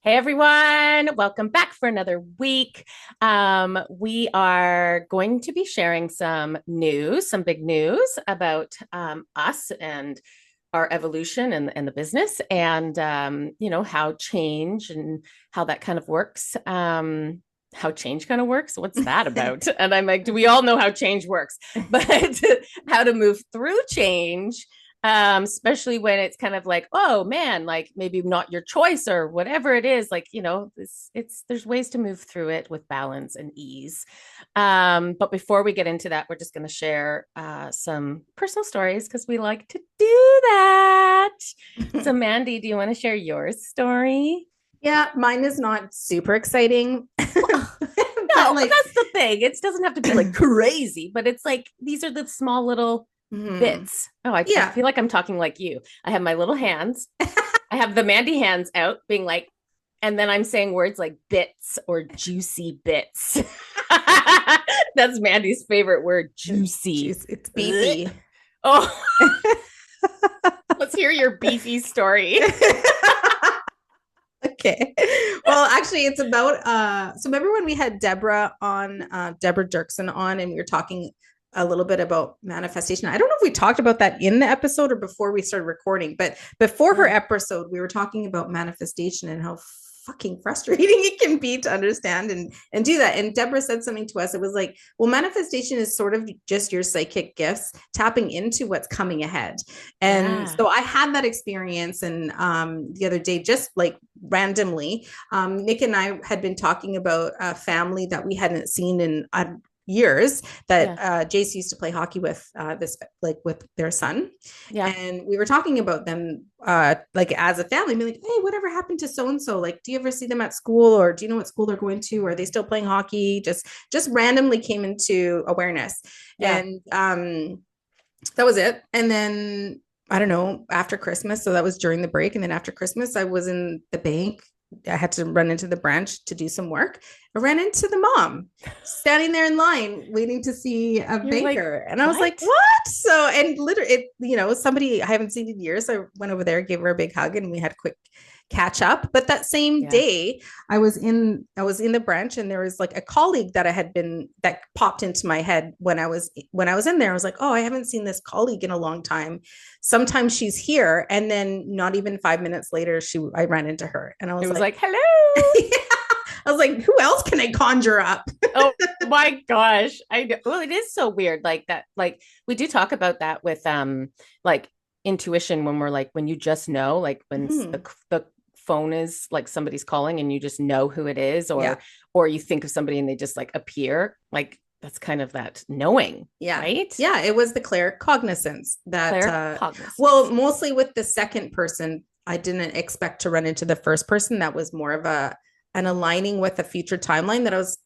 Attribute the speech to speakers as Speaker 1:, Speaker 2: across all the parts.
Speaker 1: Hey everyone, welcome back for another week. We are going to be sharing some news, some big news about us and our evolution and the business and how change and how that kind of works. How change kind of works. What's that about? And I'm like, do we all know how change works? But how to move through change, especially when it's kind of like, oh man, like maybe not your choice or whatever it is. Like, it's there's ways to move through it with balance and ease. But before we get into that, we're just going to share some personal stories because we like to do that. So, Mandy, do you want to share your story?
Speaker 2: Yeah, mine is not super exciting, but
Speaker 1: No,
Speaker 2: like,
Speaker 1: that's the thing. It doesn't have to be like crazy, but it's like these are the small little
Speaker 2: mhm.
Speaker 1: bits. Oh, I
Speaker 2: Yeah.
Speaker 1: feel like I'm talking like you. I have my little hands. I have the Mandy hands out being like, and then I'm saying words like bits or juicy bits. That's Mandy's favorite word, juicy.
Speaker 2: Jeez, it's
Speaker 1: Ugh.
Speaker 2: beefy.
Speaker 1: Oh, let's hear your beefy story.
Speaker 2: Okay. Well, actually, it's about so remember when we had Deborah Dirksen on, and we were talking a little bit about manifestation. I don't know if we talked about that in the episode or before we started recording, but before her
Speaker 1: Oh,
Speaker 2: episode, we were talking about manifestation and how fucking frustrating it can be to understand and do that. And Deborah said something to us. It was like, well, manifestation is sort of just your psychic gifts tapping into what's coming ahead. And
Speaker 1: yeah.
Speaker 2: so I had that experience, and the other day, just like randomly, Nick and I had been talking about a family that we hadn't seen in years that
Speaker 1: Yeah.
Speaker 2: Jace used to play hockey with this like with their son,
Speaker 1: Yeah.
Speaker 2: and we were talking about them like as a family, being like, hey, whatever happened to so and so? Like, do you ever see them at school, or do you know what school they're going to? Or are they still playing hockey? Just randomly came into awareness,
Speaker 1: Yeah.
Speaker 2: and that was it. And then I don't know, after Christmas, so that was during the break, and then after Christmas, I was in the bank. I had to run into the branch to do some work. I ran into the mom standing there in line waiting to see a
Speaker 1: You're like,
Speaker 2: banker. And I was like,
Speaker 1: what?
Speaker 2: what? So, and literally, somebody I haven't seen in years. I went over there, gave her a big hug, and we had a quick catch up. But that same
Speaker 1: Yeah.
Speaker 2: day, I was in the branch, and there was like a colleague that popped into my head when I was in there. I was like, oh, I haven't seen this colleague in a long time. Sometimes she's here, and then not even 5 minutes later, I ran into her, and I
Speaker 1: It
Speaker 2: was
Speaker 1: was
Speaker 2: like,
Speaker 1: like, hello.
Speaker 2: yeah. I was like, who else can I conjure up?
Speaker 1: Oh my gosh. I know. Well, it is so weird like that. Like we do talk about that with like intuition when we're like when you just know like when
Speaker 2: Mm-hmm.
Speaker 1: the phone is like somebody's calling and you just know who it is
Speaker 2: Yeah.
Speaker 1: or you think of somebody and they just like appear. Like that's kind of that knowing,
Speaker 2: Yeah.
Speaker 1: right?
Speaker 2: Yeah. It was the claircognizance that,
Speaker 1: Claire
Speaker 2: well,
Speaker 1: cognizance.
Speaker 2: mostly with the second person, I didn't expect to run into the first person. That was more of an aligning with a future timeline that I was,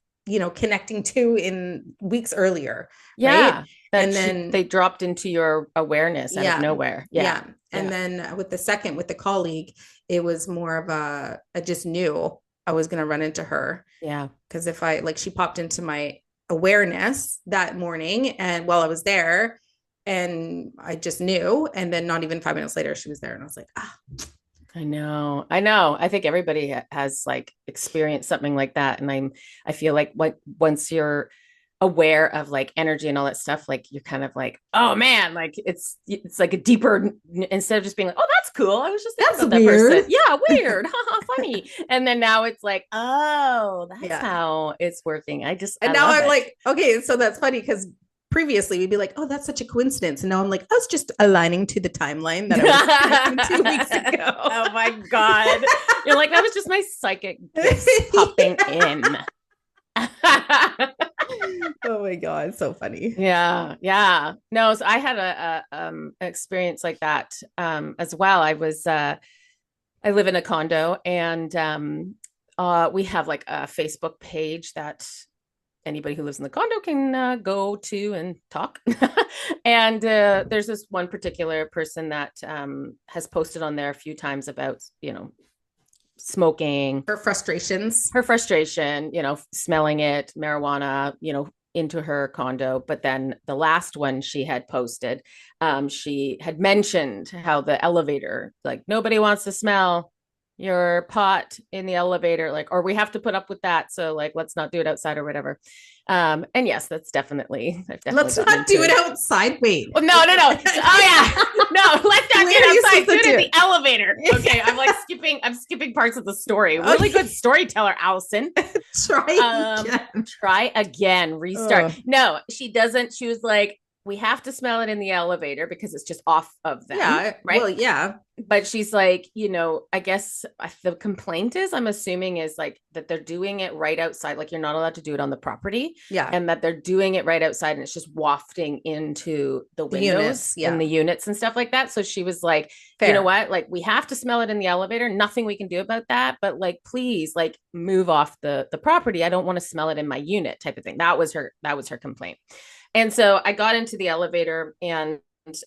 Speaker 2: connecting to in weeks earlier. Right.
Speaker 1: Yeah. That
Speaker 2: And
Speaker 1: they
Speaker 2: then,
Speaker 1: dropped into your awareness out of
Speaker 2: yeah.
Speaker 1: nowhere. Yeah.
Speaker 2: Yeah. And
Speaker 1: Yeah.
Speaker 2: then with the second, with the colleague, it was more of I just knew I was going to run into her.
Speaker 1: Yeah.
Speaker 2: Because if I like, she popped into my awareness that morning, and while I was there, and I just knew. And then not even 5 minutes later, she was there, and I was like, ah,
Speaker 1: I know. I know. I think everybody has like experienced something like that. And I feel like once you're aware of like energy and all that stuff, like you're kind of like, oh man, like it's like a deeper instead of just being like, oh, that's cool. I was just thinking
Speaker 2: that's
Speaker 1: about that person.
Speaker 2: weird.
Speaker 1: Yeah, weird. Haha, funny. And then now it's like, oh, that's
Speaker 2: Yeah.
Speaker 1: how it's working.
Speaker 2: And
Speaker 1: I
Speaker 2: now
Speaker 1: love
Speaker 2: I'm
Speaker 1: it.
Speaker 2: like, okay, so that's funny because previously we'd be like, oh, that's such a coincidence. And now I'm like, I was just aligning to the timeline that I was connecting 2 weeks ago.
Speaker 1: Oh my God. You're like, that was just my psychic gifts popping in.
Speaker 2: Oh my God, so funny.
Speaker 1: Yeah, yeah. No, so I had an experience like that as well. I live in a condo and we have like a Facebook page that anybody who lives in the condo can go to and talk. And there's this one particular person that has posted on there a few times about, smoking,
Speaker 2: Her frustrations.
Speaker 1: her frustration, smelling it, marijuana, into her condo. But then the last one she had posted, she had mentioned how the elevator, like nobody wants to smell your pot in the elevator, like, or we have to put up with that. So like, let's not do it outside or whatever. And yes, I've definitely
Speaker 2: Let's
Speaker 1: gotten
Speaker 2: not do it
Speaker 1: into.
Speaker 2: outside. Wait.
Speaker 1: Well, no, no, no. Oh yeah. No, let's not do
Speaker 2: Where are
Speaker 1: it
Speaker 2: you
Speaker 1: outside.
Speaker 2: supposed
Speaker 1: Do
Speaker 2: to
Speaker 1: it
Speaker 2: do
Speaker 1: in the
Speaker 2: it?
Speaker 1: elevator. Okay. I'm skipping parts of the story. Really
Speaker 2: Okay.
Speaker 1: good storyteller, Allison.
Speaker 2: Try again.
Speaker 1: Try again, restart.
Speaker 2: Oh,
Speaker 1: No, she doesn't. She was like, we have to smell it in the elevator because it's just off of them,
Speaker 2: yeah.
Speaker 1: right?
Speaker 2: Well, yeah.
Speaker 1: But she's like, I guess the complaint is, I'm assuming, is like that they're doing it right outside. Like you're not allowed to do it on the property,
Speaker 2: Yeah.
Speaker 1: and that they're doing it right outside and it's just wafting into the
Speaker 2: The
Speaker 1: windows
Speaker 2: units.
Speaker 1: in
Speaker 2: Yeah.
Speaker 1: the units and stuff like that. So she was like, you know
Speaker 2: Fair.
Speaker 1: what? Like we have to smell it in the elevator. Nothing we can do about that. But like, please, like move off the property. I don't want to smell it in my unit type of thing. That was her complaint. And so I got into the elevator and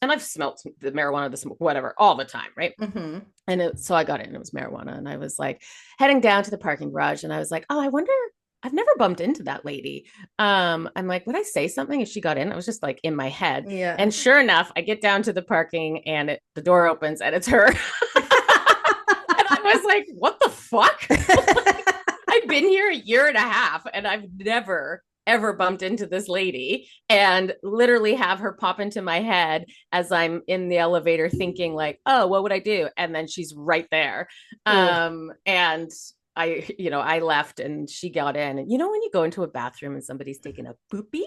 Speaker 1: I've smelt the marijuana, the smoke, whatever, all the time, right?
Speaker 2: Mm-hmm.
Speaker 1: So I got in, it was marijuana, and I was like heading down to the parking garage, and I was like, oh, I wonder. I've never bumped into that lady. I'm like, would I say something if she got in? I was just like in my head,
Speaker 2: Yeah.
Speaker 1: and sure enough, I get down to the parking, and the door opens, and it's her. And I was like, what the fuck? I've been here a year and a half and I've never ever bumped into this lady and literally have her pop into my head as I'm in the elevator thinking like, oh, what would I do? And then she's right there.
Speaker 2: Ugh.
Speaker 1: And I left and she got in. And when you go into a bathroom and somebody's taking a poopy,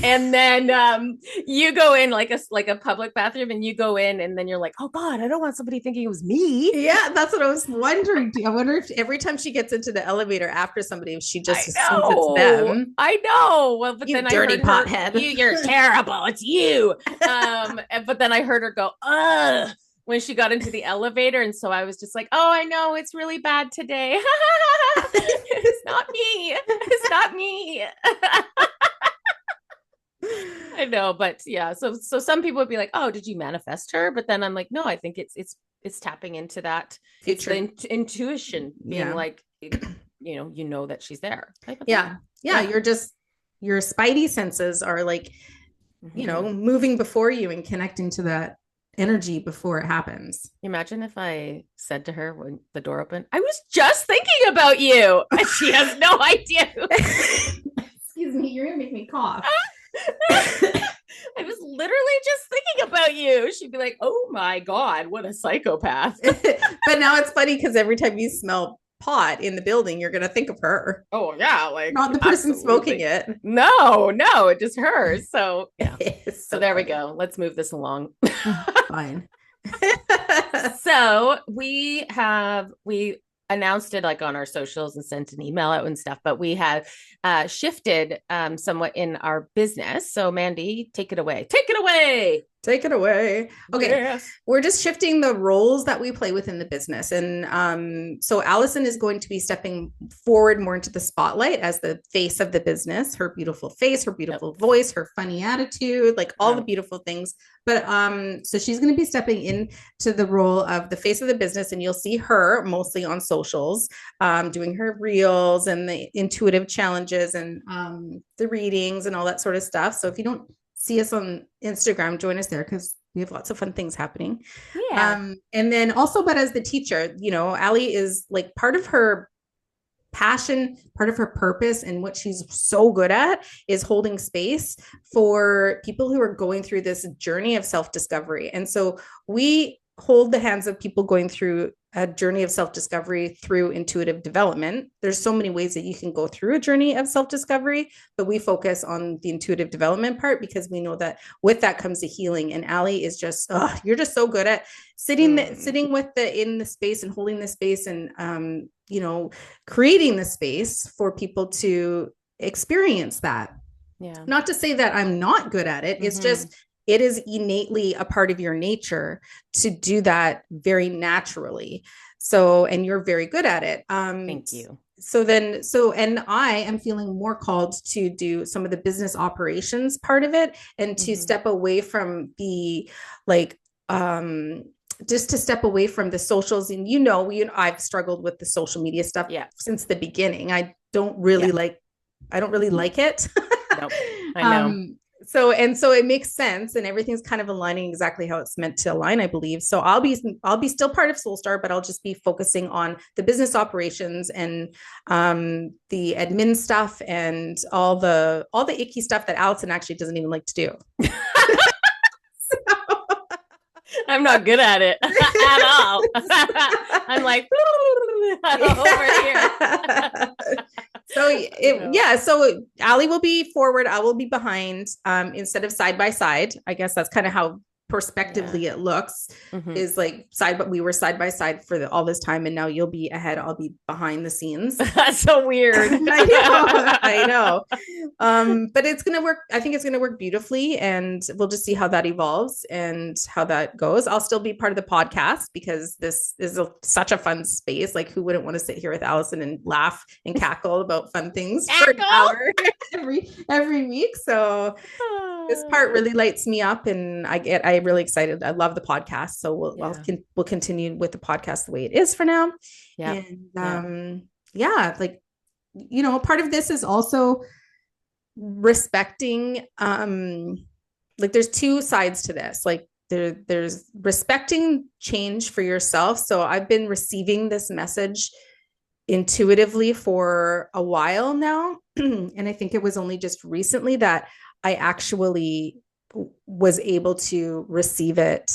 Speaker 1: and then you go in like a public bathroom, and you go in, and then you're like, oh God, I don't want somebody thinking it was me.
Speaker 2: Yeah, that's what I was wondering. I wonder if every time she gets into the elevator after somebody, if she just
Speaker 1: I
Speaker 2: assumes it's
Speaker 1: know.
Speaker 2: them.
Speaker 1: I know. Well, but
Speaker 2: You
Speaker 1: then I
Speaker 2: dirty
Speaker 1: heard her,
Speaker 2: pothead.
Speaker 1: you're terrible. It's you. But then I heard her go, ugh, when she got into the elevator. And so I was just like, oh, I know it's really bad today. It's not me. It's not me. I know, but yeah. So some people would be like, oh, did you manifest her? But then I'm like, no, I think it's tapping into that. It's the
Speaker 2: Future.
Speaker 1: intuition being
Speaker 2: Yeah.
Speaker 1: like, that she's there type of thing.
Speaker 2: Yeah. Yeah.
Speaker 1: Yeah.
Speaker 2: Your spidey senses are like,
Speaker 1: Mm-hmm.
Speaker 2: moving before you and connecting to that energy before it happens.
Speaker 1: Imagine if I said to her when the door opened, I was just thinking about you. And she has no idea.
Speaker 2: Excuse me, you're gonna make me cough.
Speaker 1: I was literally just thinking about you. She'd be like, oh my God, what a psychopath.
Speaker 2: But now it's funny because every time you smell pot in the building, you're gonna think of her.
Speaker 1: Oh yeah, like
Speaker 2: Not the person smoking
Speaker 1: absolutely.
Speaker 2: it.
Speaker 1: No, it just hers. So yeah.
Speaker 2: It's
Speaker 1: So
Speaker 2: so
Speaker 1: there we
Speaker 2: funny.
Speaker 1: go. Let's move this along.
Speaker 2: Fine.
Speaker 1: So we announced it like on our socials and sent an email out and stuff, but we have shifted somewhat in our business. So Mandy, take it away. Take it away.
Speaker 2: Take it away. Okay.
Speaker 1: Yes.
Speaker 2: We're just shifting the roles that we play within the business. And so Allison is going to be stepping forward more into the spotlight as the face of the business, her beautiful face, her beautiful voice, her funny attitude, like all the beautiful things. But so she's going to be stepping into the role of the face of the business, and you'll see her mostly on socials, doing her reels and the intuitive challenges and the readings and all that sort of stuff. So if you don't see us on Instagram, join us there because we have lots of fun things happening.
Speaker 1: Yeah.
Speaker 2: And then also, but as the teacher, Allie is like part of her passion, part of her purpose, and what she's so good at is holding space for people who are going through this journey of self-discovery. And so we hold the hands of people going through a journey of self-discovery through intuitive development. There's so many ways that you can go through a journey of self-discovery, but we focus on the intuitive development part because we know that with that comes the healing. And Allie is just, you're just so good at sitting in the space and holding the space and, creating the space for people to experience that.
Speaker 1: Yeah.
Speaker 2: Not to say that I'm not good at it. It's just, it is innately a part of your nature to do that very naturally. So, and you're very good at it.
Speaker 1: Thank you.
Speaker 2: And I am feeling more called to do some of the business operations part of it and to step away from the just to step away from the socials. And I've struggled with the social media stuff since the beginning. I don't really like it.
Speaker 1: Nope. I know.
Speaker 2: so it makes sense, and everything's kind of aligning exactly how it's meant to align, I believe. So I'll be still part of Soulstar, but I'll just be focusing on the business operations and the admin stuff and all the icky stuff that Allison actually doesn't even like to do.
Speaker 1: I'm not good at it at all. I'm like over here.
Speaker 2: So Ali will be forward, I will be behind, instead of side by side. I guess that's kind of how
Speaker 1: Yeah.
Speaker 2: prospectively it looks,
Speaker 1: Mm-hmm.
Speaker 2: is like but we were side by side for all this time, and now you'll be ahead, I'll be behind the scenes.
Speaker 1: That's so weird.
Speaker 2: I know. But it's gonna work. I think it's gonna work beautifully, and we'll just see how that evolves and how that goes. I'll still be part of the podcast because this is such a fun space. Like, who wouldn't want to sit here with Allison and laugh and cackle about fun things for an
Speaker 1: Cackle.
Speaker 2: hour every week? So this part really lights me up, and I really excited. I love the podcast, so
Speaker 1: Yeah.
Speaker 2: we'll continue with the podcast the way it is for now.
Speaker 1: Yeah.
Speaker 2: And
Speaker 1: Yeah.
Speaker 2: yeah, like, part of this is also respecting, like, there's two sides to this. Like, there's respecting change for yourself. So I've been receiving this message intuitively for a while now. And I think it was only just recently that I actually was able to receive it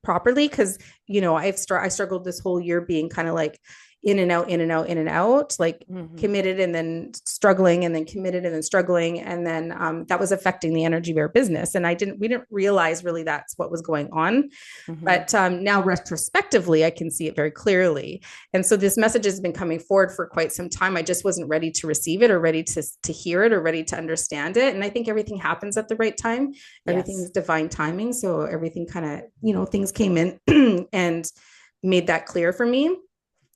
Speaker 2: properly, because I struggled this whole year being kind of like in and out, in and out, in and out, like
Speaker 1: Mm-hmm.
Speaker 2: committed and then struggling, and then committed and then struggling, and then that was affecting the energy of our business, and we didn't realize really that's what was going on.
Speaker 1: Mm-hmm.
Speaker 2: But now retrospectively, I can see it very clearly. And so this message has been coming forward for quite some time. I just wasn't ready to receive it, or ready to hear it, or ready to understand it. And I think everything happens at the right time. Everything
Speaker 1: Yes.
Speaker 2: is divine timing. So everything kind of, things came in and made that clear for me.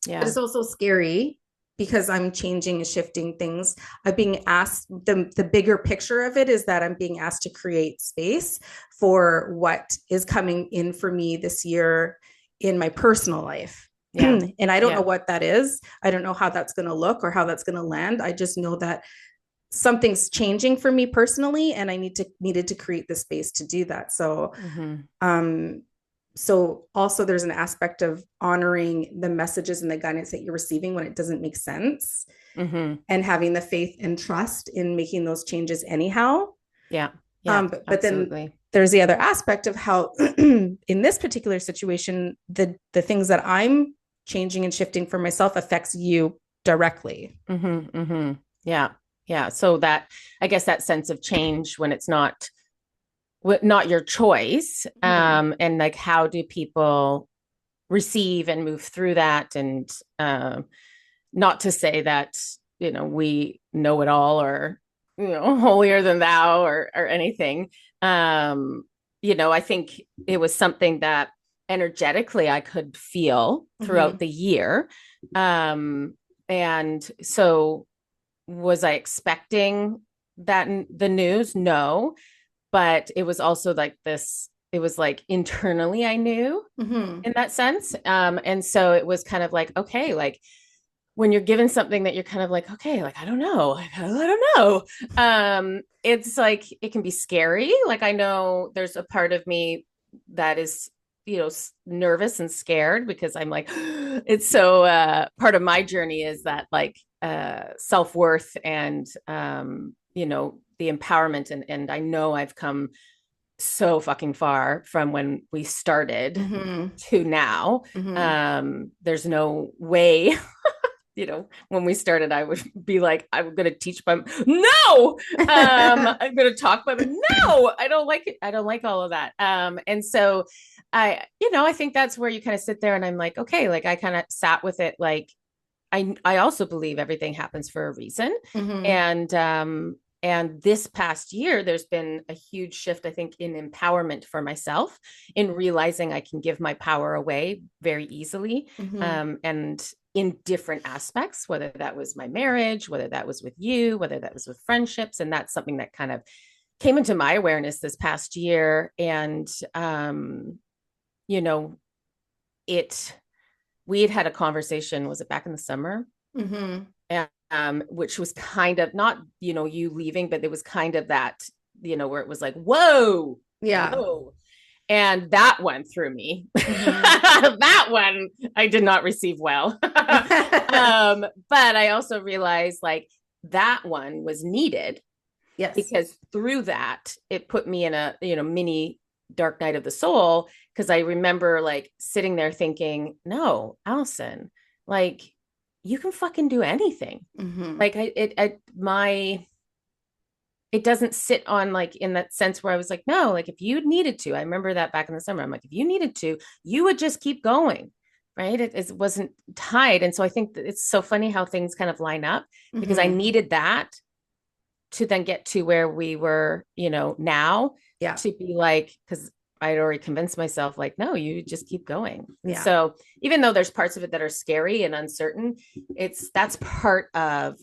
Speaker 2: But
Speaker 1: Yeah.
Speaker 2: it's also scary because I'm changing and shifting things. I'm being asked, the bigger picture of it is that I'm being asked to create space for what is coming in for me this year in my personal life.
Speaker 1: Yeah.
Speaker 2: And I don't know
Speaker 1: Yeah.
Speaker 2: what that is. I don't know how that's going to look or how that's going to land. I just know that something's changing for me personally, and I needed to create the space to do that. So
Speaker 1: Mm-hmm.
Speaker 2: um so also there's an aspect of honoring the messages and the guidance that you're receiving when it doesn't make sense,
Speaker 1: Mm-hmm.
Speaker 2: and having the faith and trust in making those changes anyhow.
Speaker 1: Yeah. Yeah.
Speaker 2: But then
Speaker 1: Absolutely.
Speaker 2: there's the other aspect of how in this particular situation, the things that I'm changing and shifting for myself affects you directly.
Speaker 1: Mm-hmm. Mm-hmm. Yeah. Yeah. So that, I guess, that sense of change when it's not your choice,
Speaker 2: Mm-hmm.
Speaker 1: and like, how do people receive and move through that? And not to say that we know it all, or holier than thou, or anything. I think it was something that energetically I could feel throughout
Speaker 2: Mm-hmm.
Speaker 1: the year. And so, was I expecting that the news? No, but it was also like this. It was like internally I knew,
Speaker 2: Mm-hmm.
Speaker 1: in that sense. And so it was kind of like, okay, like when you're given something that you're kind of like, okay, like, I don't know, I don't know. It's like, it can be scary. Like, I know there's a part of me that is, nervous and scared, because I'm like, it's so, part of my journey is that, like, self-worth, and, the empowerment. And I know I've come so fucking far from when we started
Speaker 2: Mm-hmm.
Speaker 1: to now.
Speaker 2: Mm-hmm.
Speaker 1: There's no way, when we started, I would be like, I'm going to teach them. No, I'm going to talk about it. No, I don't like it. I don't like all of that. And so I think that's where you kind of sit there, and I'm like, okay, like, I kind of sat with it. Like, I also believe everything happens for a reason.
Speaker 2: Mm-hmm.
Speaker 1: And this past year, there's been a huge shift, I think, in empowerment for myself, in realizing I can give my power away very easily,
Speaker 2: Mm-hmm.
Speaker 1: and in different aspects, whether that was my marriage, whether that was with you, whether that was with friendships. And that's something that kind of came into my awareness this past year. And, you know, it, we had a conversation, was it back in the summer?
Speaker 2: Mm-hmm.
Speaker 1: And, which was kind of not, you leaving, but it was kind of that where it was like, whoa,
Speaker 2: Yeah.
Speaker 1: whoa. And that one threw me.
Speaker 2: Mm-hmm.
Speaker 1: That one I did not receive well. But I also realized like that one was needed
Speaker 2: Yes.
Speaker 1: because through that, it put me in a, mini dark night of the soul. Cause I remember like sitting there thinking, no, Allison, like you can fucking do anything.
Speaker 2: Mm-hmm.
Speaker 1: Like it doesn't sit on like in that sense where I was like, no, like if you needed to, I remember that back in the summer. I'm like, if you needed to, you would just keep going. Right. It wasn't tied. And so I think that it's so funny how things kind of line up because I
Speaker 2: Mm-hmm.
Speaker 1: needed that to then get to where we were, now
Speaker 2: Yeah.
Speaker 1: to be like, because I'd already convinced myself, like, no, you just keep going. And
Speaker 2: Yeah.
Speaker 1: so even though there's parts of it that are scary and uncertain, that's part of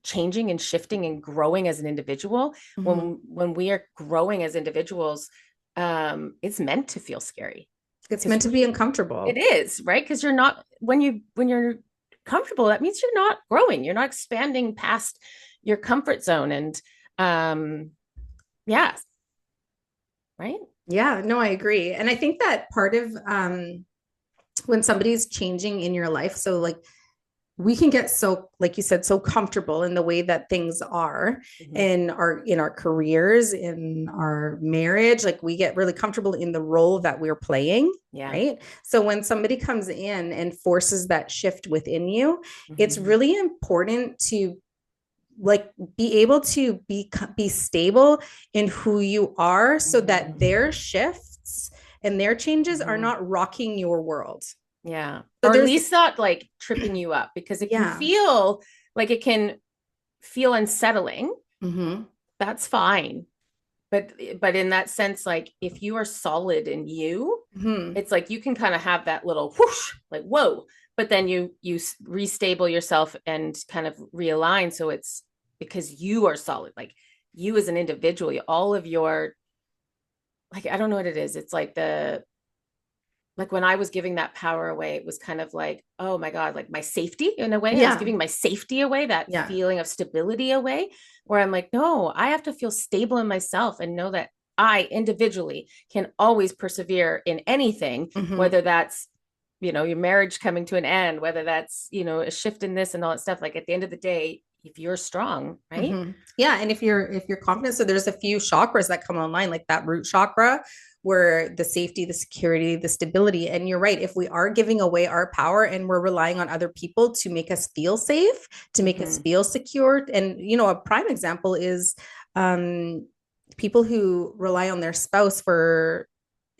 Speaker 1: changing and shifting and growing as an individual.
Speaker 2: Mm-hmm.
Speaker 1: When we are growing as individuals, it's meant to feel scary
Speaker 2: It's
Speaker 1: because
Speaker 2: meant to be uncomfortable.
Speaker 1: it is, right? Because you're not when you're comfortable, that means you're not growing, you're not expanding past your comfort zone. And yeah, right.
Speaker 2: Yeah, no, I agree. And I think that part of when somebody's changing in your life, so like we can get so, like you said, so comfortable in the way that things are
Speaker 1: Mm-hmm.
Speaker 2: in our careers, in our marriage, like we get really comfortable in the role that we're playing.
Speaker 1: Yeah.
Speaker 2: Right. So when somebody comes in and forces that shift within you, it's
Speaker 1: Mm-hmm.
Speaker 2: really important to like be able to be stable in who you are so that
Speaker 1: Mm-hmm.
Speaker 2: their shifts and their changes are
Speaker 1: Mm-hmm.
Speaker 2: not rocking your world.
Speaker 1: Yeah.
Speaker 2: So
Speaker 1: Or at
Speaker 2: there's
Speaker 1: least not like tripping you up because it can
Speaker 2: yeah.
Speaker 1: feel like it can feel unsettling.
Speaker 2: Mm-hmm.
Speaker 1: That's fine. But in that sense, like if you are solid in you,
Speaker 2: Mm-hmm.
Speaker 1: it's like you can kind of have that little whoosh, like whoa, but then you restable yourself and kind of realign. So it's because you are solid, like you as an individual, all of your, like I don't know what it is. It's like when I was giving that power away, it was kind of like, oh my God, like my safety in a way. I was
Speaker 2: Yeah.
Speaker 1: giving my safety away, that
Speaker 2: Yeah.
Speaker 1: feeling of stability away, where I'm like, no, I have to feel stable in myself and know that I individually can always persevere in anything,
Speaker 2: Mm-hmm.
Speaker 1: whether that's, your marriage coming to an end, whether that's, a shift in this and all that stuff. Like at the end of the day, if you're strong, right?
Speaker 2: Mm-hmm. Yeah, and if you're confident, so there's a few chakras that come online, like that root chakra, where the safety, the security, the stability. And you're right, if we are giving away our power and we're relying on other people to make us feel safe, to make us
Speaker 1: Mm-hmm.
Speaker 2: feel secure, and a prime example is um, people who rely on their spouse for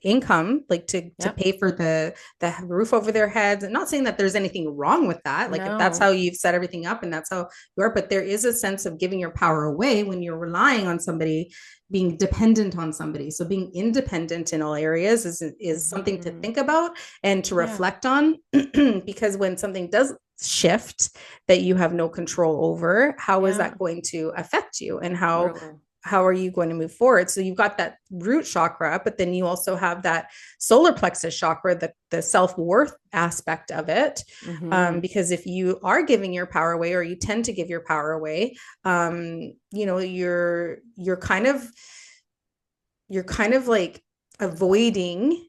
Speaker 2: income, like to
Speaker 1: Yep.
Speaker 2: pay for the roof over their heads. And not saying that there's anything wrong with that, like if that's
Speaker 1: No.
Speaker 2: how you've set everything up and that's how you are, but there is a sense of giving your power away when you're relying on somebody, being dependent on somebody. So being independent in all areas is something to
Speaker 1: Mm-hmm.
Speaker 2: think about and to
Speaker 1: Yeah.
Speaker 2: reflect on. Because when something does shift that you have no control over, how is
Speaker 1: Yeah.
Speaker 2: that going to affect you, and how
Speaker 1: Totally.
Speaker 2: how are you going to move forward? So you've got that root chakra, but then you also have that solar plexus chakra, the self-worth aspect of it.
Speaker 1: Mm-hmm.
Speaker 2: Because if you are giving your power away, or you tend to give your power away, you're kind of like avoiding,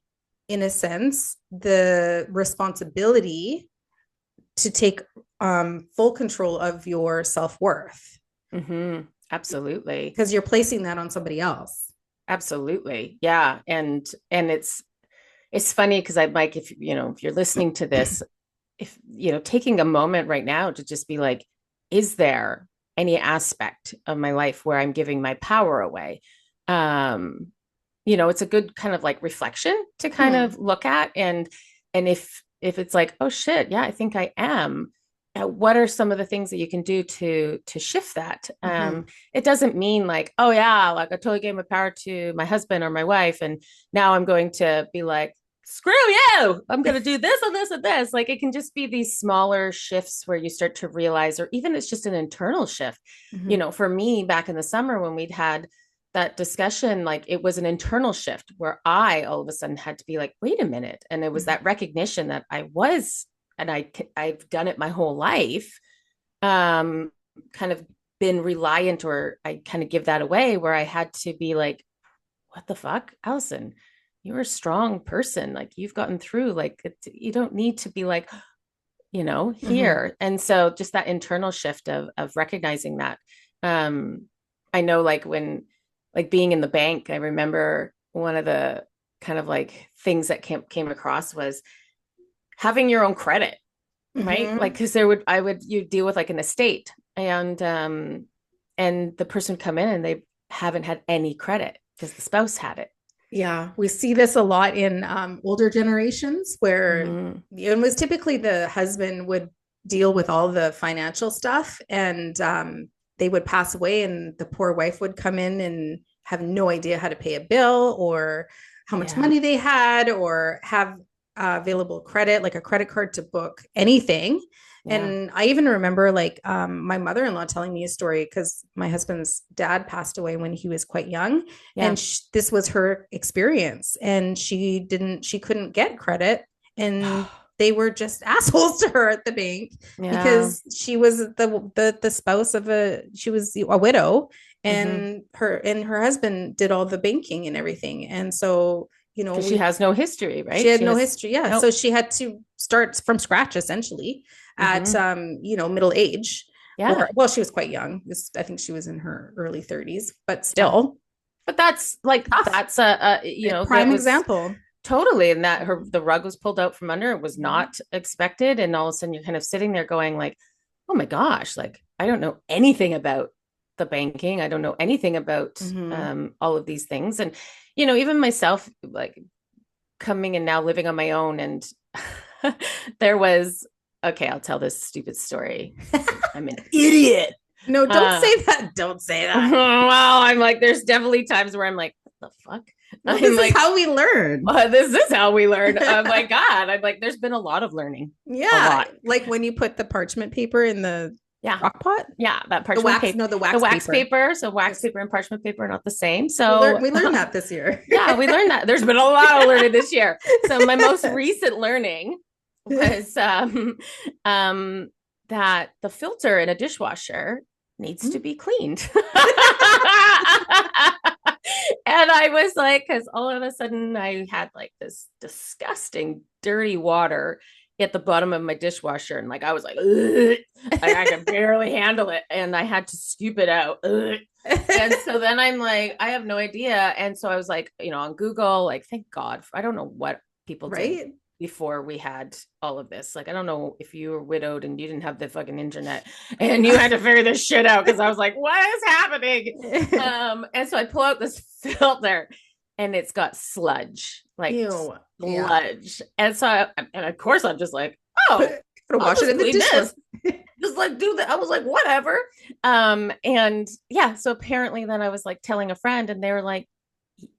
Speaker 2: in a sense, the responsibility to take full control of your self-worth,
Speaker 1: Mm-hmm. Absolutely.
Speaker 2: because you're placing that on somebody else.
Speaker 1: Absolutely. Yeah. And it's funny because I'm like, if you're listening to this, if taking a moment right now to just be like, is there any aspect of my life where I'm giving my power away? Um, it's a good kind of like reflection to kind
Speaker 2: Hmm.
Speaker 1: of look at. And if it's like, oh shit, yeah, I think I am. What are some of the things that you can do to shift that?
Speaker 2: Mm-hmm.
Speaker 1: It doesn't mean like, oh yeah, like I totally gave my power to my husband or my wife, and now I'm going to be like, screw you, I'm going to do this and this and this. Like it can just be these smaller shifts where you start to realize, or even it's just an internal shift.
Speaker 2: Mm-hmm.
Speaker 1: For me back in the summer when we'd had that discussion, like it was an internal shift where I all of a sudden had to be like, wait a minute. And it was
Speaker 2: Mm-hmm.
Speaker 1: that recognition that I was, and I've done it my whole life, um, kind of been reliant, or I kind of give that away, where I had to be like, what the fuck, Allison? You're a strong person. Like you've gotten through, like you don't need to be like,
Speaker 2: Mm-hmm.
Speaker 1: here. And so just that internal shift of recognizing that. Um, I know like when like being in the bank, I remember one of the kind of like things that came across was having your own credit, right? Like
Speaker 2: Mm-hmm.
Speaker 1: because you deal with like an estate, and the person come in and they haven't had any credit because the spouse had it.
Speaker 2: Yeah, we see this a lot in older generations where
Speaker 1: Mm-hmm.
Speaker 2: it was typically the husband would deal with all the financial stuff and they would pass away, and the poor wife would come in and have no idea how to pay a bill or how much
Speaker 1: Yeah.
Speaker 2: money they had or have available credit, like a credit card to book anything.
Speaker 1: Yeah.
Speaker 2: And I even remember like my mother-in-law telling me a story because my husband's dad passed away when he was quite young,
Speaker 1: Yeah.
Speaker 2: and this was her experience, and she couldn't get credit, and they were just assholes to her at the bank
Speaker 1: Yeah.
Speaker 2: because she was the spouse of she was a widow,
Speaker 1: Mm-hmm.
Speaker 2: and her husband did all the banking and everything, and so
Speaker 1: Because she
Speaker 2: we
Speaker 1: has no history,
Speaker 2: she
Speaker 1: right?
Speaker 2: had
Speaker 1: She
Speaker 2: no
Speaker 1: has
Speaker 2: history. Yeah. So
Speaker 1: nope.
Speaker 2: she had to start from scratch essentially at,
Speaker 1: Mm-hmm.
Speaker 2: middle age, or,
Speaker 1: Yeah.
Speaker 2: well, she was quite young. I think she was in her early 30s, but
Speaker 1: Yeah.
Speaker 2: still
Speaker 1: But that's like
Speaker 2: tough.
Speaker 1: that's a that
Speaker 2: Prime
Speaker 1: was
Speaker 2: example.
Speaker 1: totally, and that her the rug was pulled out from under. It was
Speaker 2: Mhm.
Speaker 1: not expected, and all of a sudden you're kind of sitting there going like, oh my gosh, like I don't know anything about the banking. I don't know anything about
Speaker 2: Mhm.
Speaker 1: all of these things, and even myself, like coming and now living on my own, and there was okay. I'll tell this stupid story. I'm an idiot.
Speaker 2: No, don't
Speaker 1: Uh,
Speaker 2: say that. Don't say that.
Speaker 1: well, I'm like, there's definitely times where I'm like, what the fuck?
Speaker 2: Well,
Speaker 1: I'm
Speaker 2: this is
Speaker 1: like,
Speaker 2: how we learn.
Speaker 1: this is how we learn. Oh my God. I'm like, there's been a lot of learning, a
Speaker 2: Yeah,
Speaker 1: lot.
Speaker 2: like when you put the parchment paper in the
Speaker 1: Yeah.
Speaker 2: crock pot.
Speaker 1: Yeah. That
Speaker 2: The
Speaker 1: parchment
Speaker 2: wax,
Speaker 1: paper,
Speaker 2: no, the
Speaker 1: the
Speaker 2: wax
Speaker 1: wax
Speaker 2: paper.
Speaker 1: paper. So wax
Speaker 2: Yes.
Speaker 1: paper and parchment paper are not the same.
Speaker 2: We learned
Speaker 1: So
Speaker 2: we learned that this year.
Speaker 1: yeah, we learned that. There's been a lot of learning this year. So my most recent learning was um, that the filter in a dishwasher needs to be cleaned. And I was like, because all of a sudden I had like this disgusting dirty water at the bottom of my dishwasher, and like I was like, I could barely handle it, and I had to scoop it out. And so then I'm like, I have no idea. And so I was like, on Google, like, thank God. I don't know what people did
Speaker 2: Right?
Speaker 1: before we had all of this. Like, I don't know if you were widowed and you didn't have the fucking internet and you had to figure this shit out, because I was like, what is happening? And so I pull out this filter and it's got sludge, like
Speaker 2: Ew. Yeah.
Speaker 1: sludge. And so, and of course, I'm just like, oh,
Speaker 2: Gotta
Speaker 1: I'll
Speaker 2: wash it
Speaker 1: just
Speaker 2: in the
Speaker 1: clean
Speaker 2: dishwasher.
Speaker 1: this, just like do that. I was like, whatever. And yeah, so apparently then I was like telling a friend, and they were like,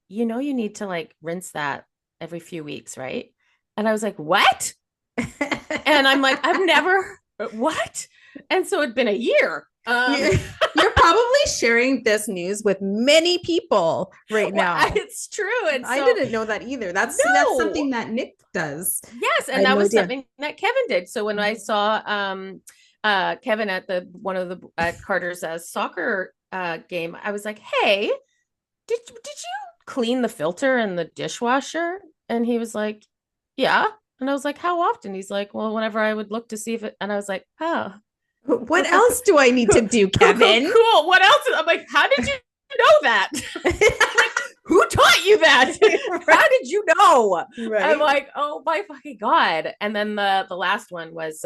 Speaker 1: you need to like rinse that every few weeks, right? And I was like, what? And I'm like, I've never what? And so it'd been a year.
Speaker 2: You're probably sharing this news with many people right
Speaker 1: Well,
Speaker 2: now.
Speaker 1: it's true. And
Speaker 2: I
Speaker 1: so
Speaker 2: didn't know that either. That's
Speaker 1: no.
Speaker 2: something that Nick does.
Speaker 1: Yes,
Speaker 2: I
Speaker 1: and
Speaker 2: had
Speaker 1: that
Speaker 2: no
Speaker 1: was
Speaker 2: idea.
Speaker 1: something that Kevin did. So when I saw Kevin at the one of the Carter's soccer game, I was like, "Hey, did you clean the filter in the dishwasher?" And he was like, "Yeah." And I was like, "How often?" He's like, "Well, whenever I would look to see if it." And I was like, "Oh,
Speaker 2: What
Speaker 1: okay,
Speaker 2: else do I need to do,
Speaker 1: cool, cool,
Speaker 2: Kevin?
Speaker 1: cool. What else?" I'm like, "How did you know that?" Like, who taught you that? How did you know? I'm
Speaker 2: Right.
Speaker 1: like, oh my fucking God. And then the last one was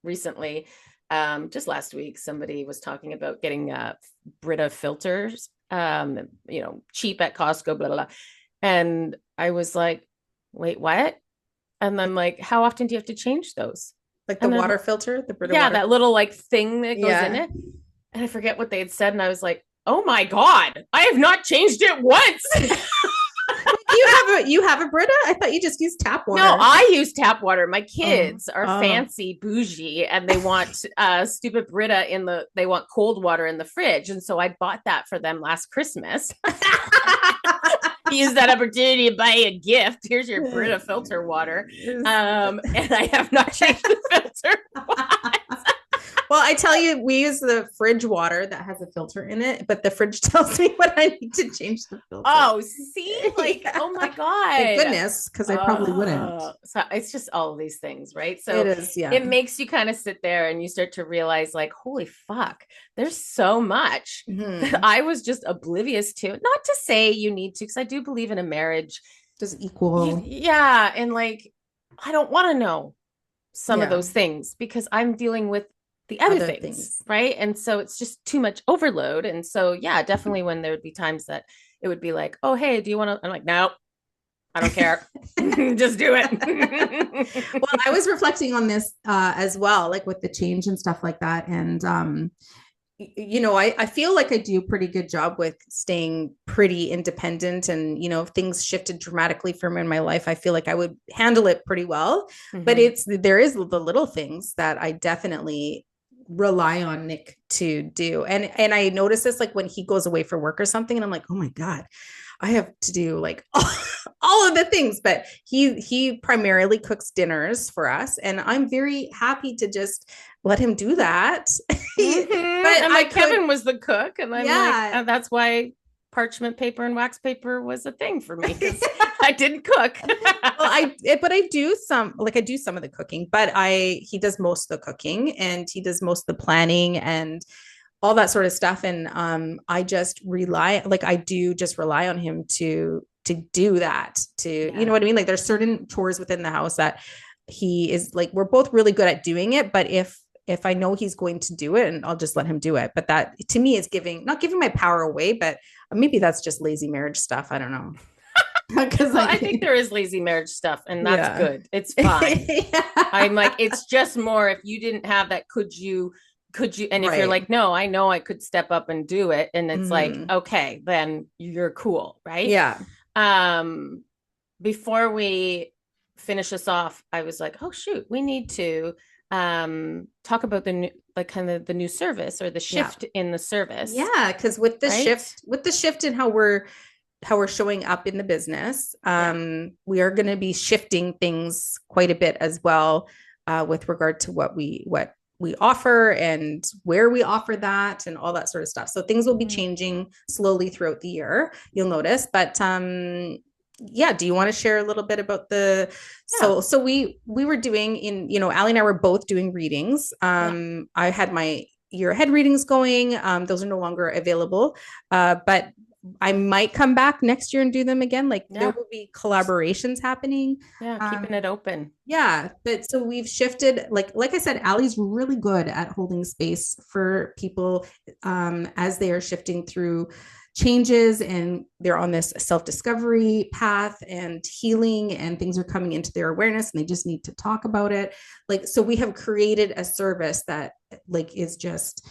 Speaker 1: recently, just last week, somebody was talking about getting Brita filters, cheap at Costco, blah, blah, blah. And I was like, wait, what? And then like, how often do you have to change those?
Speaker 2: Like the
Speaker 1: And then
Speaker 2: water filter, the Brita
Speaker 1: yeah,
Speaker 2: water.
Speaker 1: that little like thing that goes in
Speaker 2: Yeah.
Speaker 1: it. And I forget what they had said. And I was like, oh my God, I have not changed it once.
Speaker 2: You have a Brita? I thought you just used tap
Speaker 1: No,
Speaker 2: water.
Speaker 1: I use tap water. My
Speaker 2: Oh,
Speaker 1: kids are
Speaker 2: oh.
Speaker 1: fancy bougie, and they want stupid Brita they want cold water in the fridge. And so I bought that for them last Christmas. Use that opportunity to buy a gift. Here's your Brita filter water. And I have not changed the filter.
Speaker 2: Well, I tell you, we use the fridge water that has a filter in it, but the fridge tells me when I need to change the filter.
Speaker 1: Oh, see, like,
Speaker 2: Yeah.
Speaker 1: oh my
Speaker 2: Thank
Speaker 1: God.
Speaker 2: goodness, because I probably wouldn't.
Speaker 1: So it's just all of these things, right?
Speaker 2: It
Speaker 1: So
Speaker 2: is, yeah.
Speaker 1: it makes you kind of sit there and you start to realize, like, holy fuck, there's so much that
Speaker 2: Hmm.
Speaker 1: I was just oblivious to. Not to say you need to, because I do believe in a marriage.
Speaker 2: Just equal.
Speaker 1: Yeah. And like, I don't want to know some of
Speaker 2: Yeah.
Speaker 1: those things because I'm dealing with the other
Speaker 2: Other
Speaker 1: things,
Speaker 2: things.
Speaker 1: right? And so it's just too much overload. And so, yeah, definitely when there would be times that it would be like, oh, hey, do you want to? I'm like, no, I don't care. Just do it.
Speaker 2: Well, I was reflecting on this as well, like with the change and stuff like that. And I feel like I do a pretty good job with staying pretty independent. And, if things shifted dramatically for me in my life, I feel like I would handle it pretty well. But
Speaker 1: Mm-hmm.
Speaker 2: there is the little things that I definitely rely on Nick to do. And I notice this like when he goes away for work or something, and I'm like, oh my God, I have to do like all of the things. But he primarily cooks dinners for us, and I'm very happy to just let him do that.
Speaker 1: Mm-hmm.
Speaker 2: But
Speaker 1: And
Speaker 2: I
Speaker 1: like
Speaker 2: could,
Speaker 1: Kevin was the cook, and I'm like,
Speaker 2: yeah.
Speaker 1: that's why parchment paper and wax paper was a thing for me because I didn't cook.
Speaker 2: Well, but I do some of the cooking, but he does most of the cooking, and he does most of the planning and all that sort of stuff. And I just rely, like I do just rely on him to do that, to, you know
Speaker 1: Yeah.
Speaker 2: what I mean? Like there's certain chores within the house that he is like, we're both really good at doing it, but if I know he's going to do it, and I'll just let him do it. But that to me is not giving my power away, but maybe that's just lazy marriage stuff. I don't know. Because
Speaker 1: Well, I
Speaker 2: like,
Speaker 1: think there is lazy marriage stuff, and that's
Speaker 2: yeah.
Speaker 1: good. It's fine. I'm like,
Speaker 2: Yeah.
Speaker 1: it's just more if you didn't have that, could you, and if you're
Speaker 2: Right.
Speaker 1: like, no, I know I could step up and do it, and it's like,
Speaker 2: Mm.
Speaker 1: okay, then you're cool, right?
Speaker 2: Yeah.
Speaker 1: Um, before we finish this off, I was like, oh shoot, we need to talk about the new, like kind of the new service or the
Speaker 2: Yeah.
Speaker 1: shift in the service,
Speaker 2: Yeah, because
Speaker 1: right?
Speaker 2: with the shift in how we're showing up in the business,
Speaker 1: Yeah.
Speaker 2: we are going to be shifting things quite a bit as well, with regard to what we offer and where we offer that and all that sort of stuff. So things will be
Speaker 1: Mm-hmm.
Speaker 2: changing slowly throughout the year. You'll notice, but yeah, do you want to share a little bit about the
Speaker 1: Yeah.
Speaker 2: so we were doing in, Allie and I were both doing readings.
Speaker 1: Yeah.
Speaker 2: I had my year ahead readings going. Those are no longer available, but I might come back next year and do them again. Like there
Speaker 1: Yeah.
Speaker 2: will be collaborations happening.
Speaker 1: Yeah.
Speaker 2: Um,
Speaker 1: Keeping it open.
Speaker 2: yeah, but so we've shifted. Like I said, Allie's really good at holding space for people as they are shifting through changes, and they're on this self-discovery path and healing, and things are coming into their awareness, and they just need to talk about it. Like, so we have created a service that like is just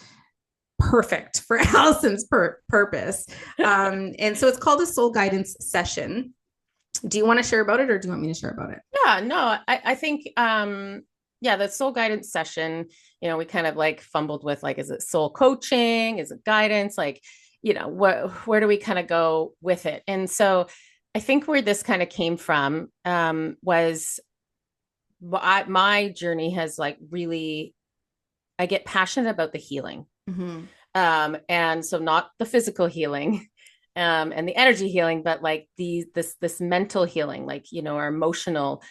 Speaker 2: perfect for Allison's purpose. And so it's called a soul guidance session. Do you want to share about it, or do you want me to share about it?
Speaker 1: Yeah, no, I think yeah, the soul guidance session, we kind of like fumbled with like, is it soul coaching? Is it guidance? Like, where do we kind of go with it? And so I think where this kind of came from was my journey has like really, I get passionate about the healing.
Speaker 2: Mm-hmm.
Speaker 1: And so not the physical healing, and the energy healing, but like this mental healing, like, our emotional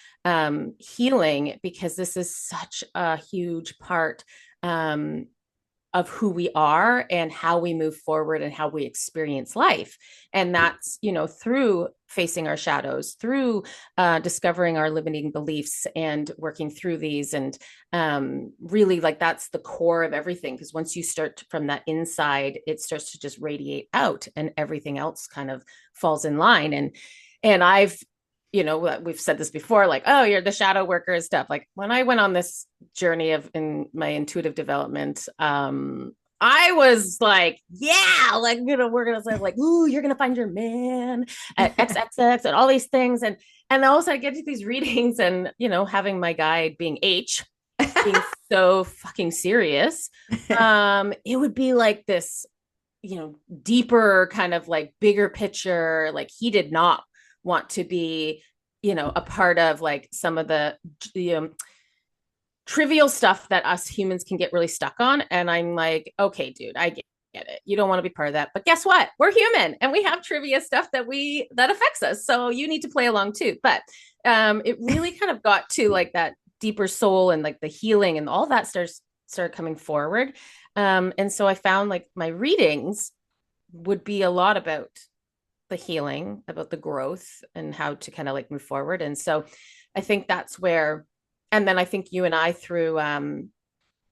Speaker 1: healing, because this is such a huge part um, of who we are and how we move forward and how we experience life. And that's, through facing our shadows, through discovering our limiting beliefs and working through these. And really, like, that's the core of everything. Because once you start from that inside, it starts to just radiate out, and everything else kind of falls in line. And we've said this before, like, oh, you're the shadow worker and stuff. Like when I went on this journey of in my intuitive development, I was like, yeah, like, we're gonna say like, ooh, you're gonna find your man at XXX and all these things. And also I get to these readings, and having my guide being H, being so fucking serious, it would be like this, deeper kind of like bigger picture. Like he did not want to be, a part of like some of the trivial stuff that us humans can get really stuck on. And I'm like, okay, dude, I get it. You don't want to be part of that. But guess what? We're human and we have trivia stuff that affects us. So you need to play along too. But it really kind of got to like that deeper soul and like the healing and all that started coming forward. And so I found like my readings would be a lot about the healing, about the growth and how to kind of like move forward. And so I think that's where, and then I think you and I through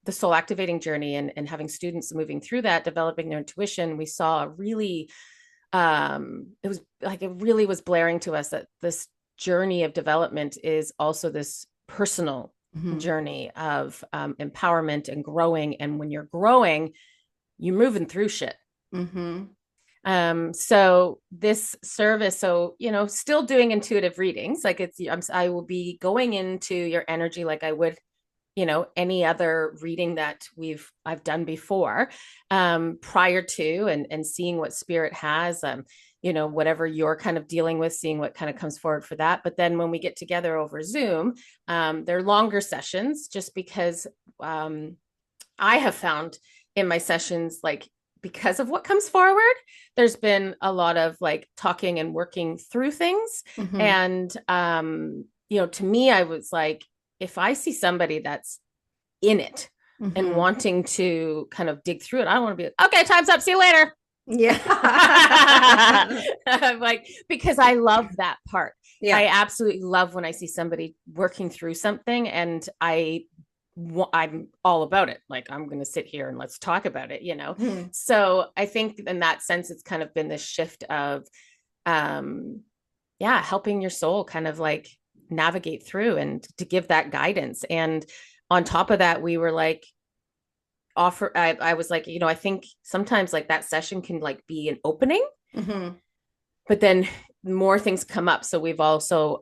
Speaker 1: the soul activating journey and having students moving through that, developing their intuition, we saw a really, it was like, it really was blaring to us that this journey of development is also this personal journey of empowerment and growing. And when you're growing, you're moving through shit. So this service, so, you know, still doing intuitive readings, like I will be going into your energy like I would, you know, any other reading that I've done before, prior to, and seeing what spirit has, you know, whatever you're kind of dealing with, seeing what kind of comes forward for that. But then when we get together over Zoom, they're longer sessions just because, I have found in my sessions, like, because of what comes forward, there's been a lot of like talking and working through things. And, you know, to me, I was like, if I see somebody that's in it and wanting to kind of dig through it, I don't want to be like, okay, time's up. See you later.
Speaker 2: Yeah.
Speaker 1: I'm like, because I love that part.
Speaker 2: Yeah.
Speaker 1: I absolutely love when I see somebody working through something and I'm all about it. Like, I'm going to sit here and let's talk about it, you know? So I think in that sense, it's kind of been this shift of, helping your soul kind of like navigate through and to give that guidance. And on top of that, we were like, I was like, you know, I think sometimes like that session can like be an opening, but then more things come up. So we've also,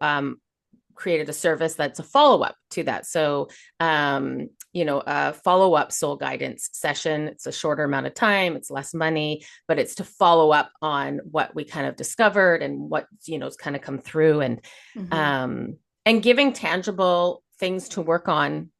Speaker 1: created a service that's a follow-up to that. So, you know, a follow-up soul guidance session. It's a shorter amount of time, it's less money, but it's to follow up on what we kind of discovered and what, you know, has kind of come through, and giving tangible things to work on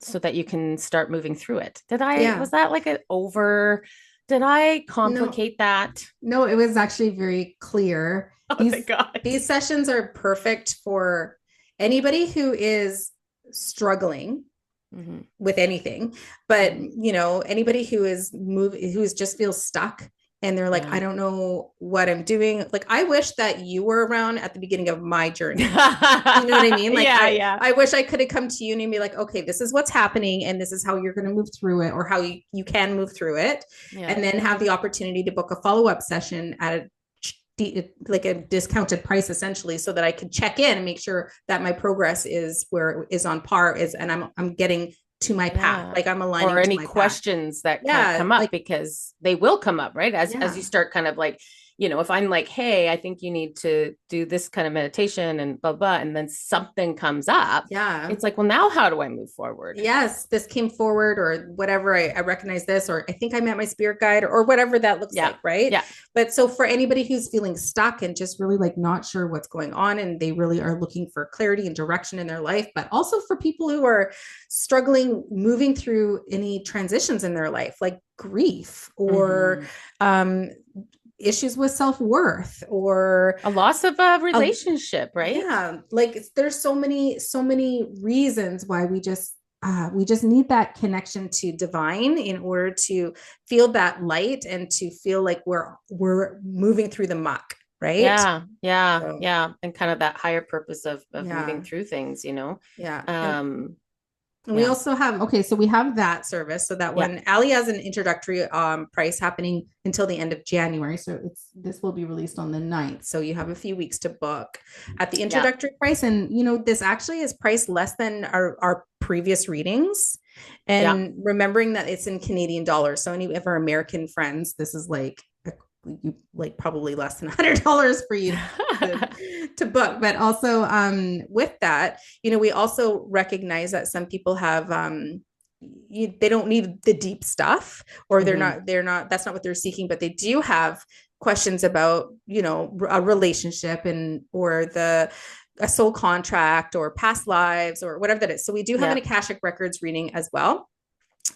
Speaker 1: so that you can start moving through it. Was that like did I complicate that?
Speaker 2: No, it was actually very clear.
Speaker 1: Oh, thank God.
Speaker 2: These sessions are perfect for anybody who is struggling with anything, but you know, anybody who just feels stuck and they're like, I don't know what I'm doing. Like, I wish that you were around at the beginning of my journey. You know what I mean? Like, I wish I could have come to you and be like, okay, this is what's happening and this is how you're going to move through it, or how you can move through it. And then have the opportunity to book a follow-up session at like a discounted price, essentially, so that I could check in and make sure that my progress is on par, and I'm getting to my path. Like, I'm aligning, or
Speaker 1: any questions that come up, like, because they will come up, right? As you start kind of like, you know, if I'm like, hey, I think you need to do this kind of meditation and blah, blah, and then something comes up. It's like, well, now how do I move forward?
Speaker 2: Yes, this came forward, or whatever. I recognize this, or I think I met my spirit guide, or whatever that looks like. Right. But so for anybody who's feeling stuck and just really like not sure what's going on, and they really are looking for clarity and direction in their life, but also for people who are struggling moving through any transitions in their life, like grief, or, issues with self-worth, or
Speaker 1: a loss of a relationship, right?
Speaker 2: Like, there's so many reasons why we just need that connection to divine in order to feel that light and to feel like we're moving through the muck, right? And kind of that higher purpose of moving through things, you know. And we also have, so we have that service. So that one, Ali has an introductory price happening until the end of January. So this will be released on the 9th. So you have a few weeks to book at the introductory price. And, you know, this actually is priced less than our previous readings. And remembering that it's in Canadian dollars. So any of our American friends, this is like probably less than $100 for you to book. But also, with that, you know, we also recognize that some people have, they don't need the deep stuff, or they're not, that's not what they're seeking, but they do have questions about, you know, a relationship, or the a soul contract or past lives or whatever that is. So we do have an
Speaker 1: Yeah.
Speaker 2: Akashic Records reading as well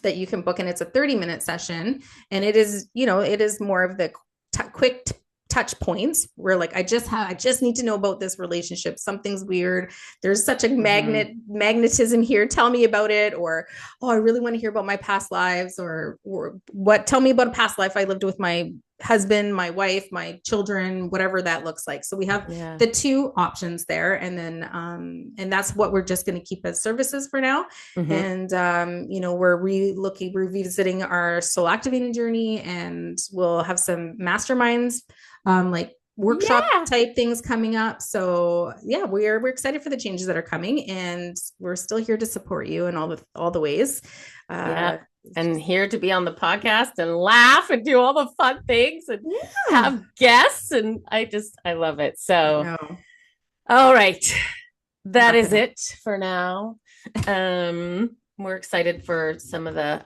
Speaker 2: that you can book, and it's a 30-minute session, and it is, it is more of the quick touch points where like I just need to know about this relationship. Something's weird. There's such a magnetism here. Tell me about it. Or, oh, I really want to hear about my past lives, or what, tell me about a past life I lived with my husband, my wife, my children, whatever that looks like. So we have the two options there. And then and that's what we're just going to keep as services for now. And we're revisiting our soul activating journey, and we'll have some masterminds, like workshop type things coming up. So yeah, we're excited for the changes that are coming, and we're still here to support you in all the ways.
Speaker 1: And here to be on the podcast and laugh and do all the fun things and have guests. And I love it. So, all right. That is it for now. We're excited for some of the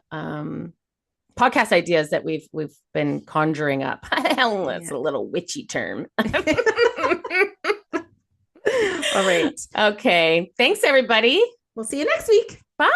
Speaker 1: podcast ideas that we've been conjuring up. That's a little witchy term. All right. Okay. Thanks, everybody.
Speaker 2: We'll see you next week.
Speaker 1: Bye.